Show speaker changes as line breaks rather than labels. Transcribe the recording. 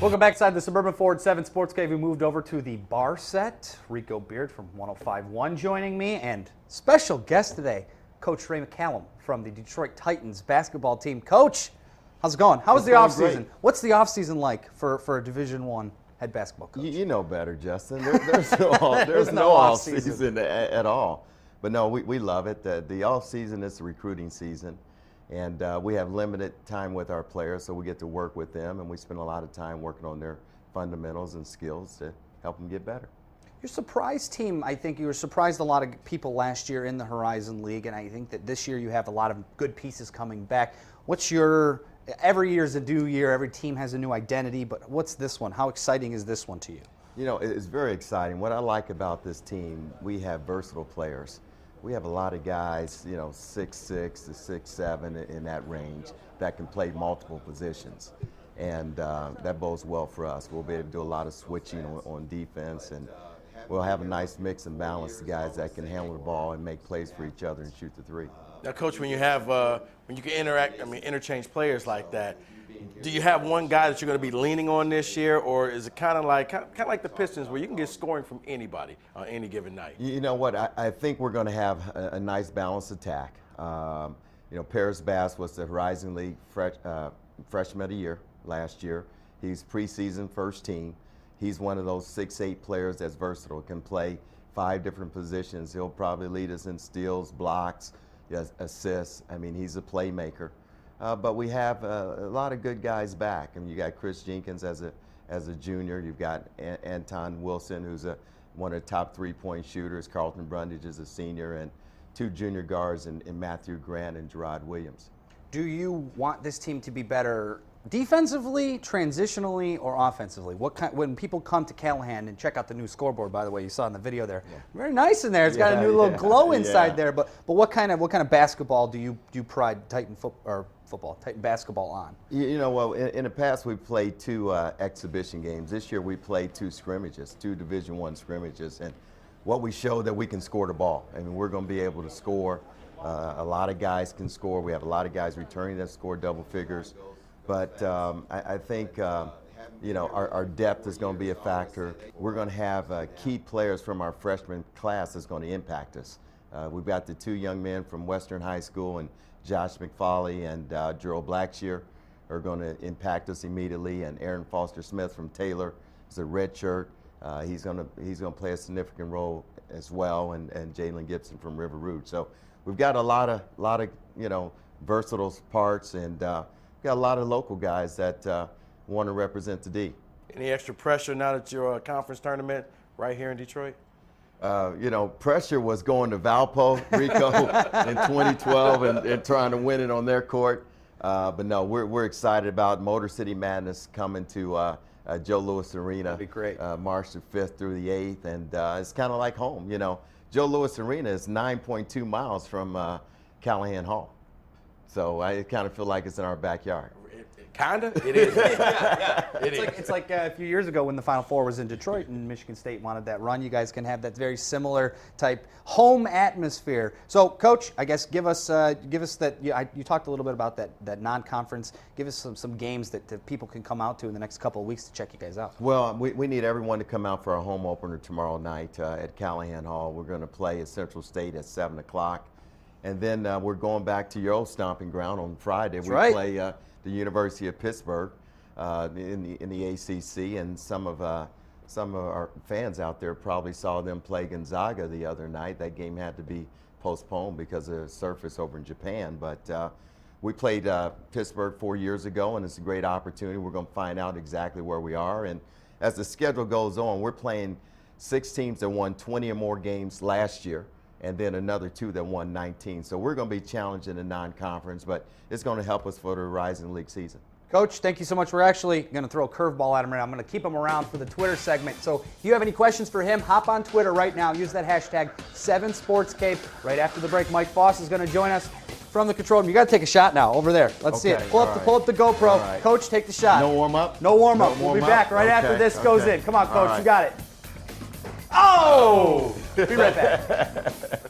Welcome back inside the Suburban Ford 7 Sports Cave. We moved over to the bar set. Rico Beard from 105.1 joining me, and special guest today, Coach Ray McCallum from the Detroit Titans basketball team. Coach, how's it going? How was the offseason? What's the offseason like for a Division I head basketball coach?
You know better, Justin. There's no off-season at all. But no, we love it. The off-season is the recruiting season. And we have limited time with our players, so we get to work with them, and we spend a lot of time working on their fundamentals and skills to help them get better.
Your surprise team, I think you were surprised a lot of people last year in the Horizon League, and I think that this year you have a lot of good pieces coming back. Every year is a new year, every team has a new identity, but what's this one? How exciting is this one to you?
You know, it's very exciting. What I like about this team, we have versatile players. We have a lot of guys, 6'6" to 6'7" in that range that can play multiple positions. And that bodes well for us. We'll be able to do a lot of switching on defense, and we'll have a nice mix and balance of guys that can handle the ball and make plays for each other and shoot the three.
Now, Coach, when you can interchange players like that, do you have one guy that you're going to be leaning on this year, or is it kind of like the Pistons where you can get scoring from anybody on any given night?
You know what? I think we're going to have a nice balanced attack. Paris Bass was the Horizon League freshman of the year last year. He's preseason first team. He's one of those 6'8" players that's versatile, can play 5 different positions. He'll probably lead us in steals, blocks, assists. I mean, he's a playmaker. But we have a lot of good guys back. I mean, you got Chris Jenkins as a junior. You've got Anton Wilson, who's one of the top 3-point shooters. Carlton Brundage is a senior, and 2 junior guards in Matthew Grant and Gerard Williams.
Do you want this team to be better defensively, transitionally, or offensively? When people come to Callahan and check out the new scoreboard, by the way, you saw in the video there, very nice in there. It's got a new little glow inside there. But what kind of basketball do you pride Titan basketball on?
Well, in the past we played 2 exhibition games. This year we played 2 scrimmages, 2 Division I scrimmages, and what we showed that we can score the ball. I mean, we're going to be able to score. A lot of guys can score. We have a lot of guys returning that score double figures. But I think, our depth is going to be a factor. We're going to have key players from our freshman class that's going to impact us. We've got the 2 young men from Western High School, and Josh McFauley and Gerald Blackshear are going to impact us immediately. And Aaron Foster Smith from Taylor is a red shirt. He's going to play a significant role as well, and Jalen Gibson from River Rouge. So we've got a lot of versatile parts, and got a lot of local guys that want to represent the D.
Any extra pressure now that you're a conference tournament right here in Detroit?
Pressure was going to Valpo, Rico, in 2012 and trying to win it on their court. But no, we're excited about Motor City Madness coming to Joe Louis Arena.
That'd be great.
March the 5th through the 8th, and it's kind of like home. Joe Louis Arena is 9.2 miles from Callahan Hall. So I kind of feel like it's in our backyard.
Kinda? It is.
It's like a few years ago when the Final Four was in Detroit and Michigan State wanted that run. You guys can have that very similar type home atmosphere. So, Coach, I guess give us that. You talked a little bit about that non-conference. Give us some games that people can come out to in the next couple of weeks to check you guys out.
Well, we need everyone to come out for our home opener tomorrow night at Callahan Hall. We're going to play at Central State at 7 o'clock. And then we're going back to your old stomping ground on Friday.
That's
we
right.
play the University of Pittsburgh in the ACC, and some of our fans out there probably saw them play Gonzaga the other night. That game had to be postponed because of the surface over in Japan. But we played Pittsburgh 4 years ago, and it's a great opportunity. We're going to find out exactly where we are. And as the schedule goes on, we're playing 6 teams that won 20 or more games last year, and then another 2 that won 19. So we're going to be challenged in the non-conference, but it's going to help us for the Horizon League season.
Coach, thank you so much. We're actually going to throw a curveball at him, and I'm going to keep him around for the Twitter segment. So if you have any questions for him, hop on Twitter right now. Use that hashtag 7SportsCave. Right after the break, Mike Foss is going to join us from the control room. You got to take a shot now over there. Let's see it. Pull up the GoPro.
Right.
Coach, take the shot.
No warm-up?
No warm-up. We'll be back right after this goes in. Come on, Coach. You got it. Oh! Be right back.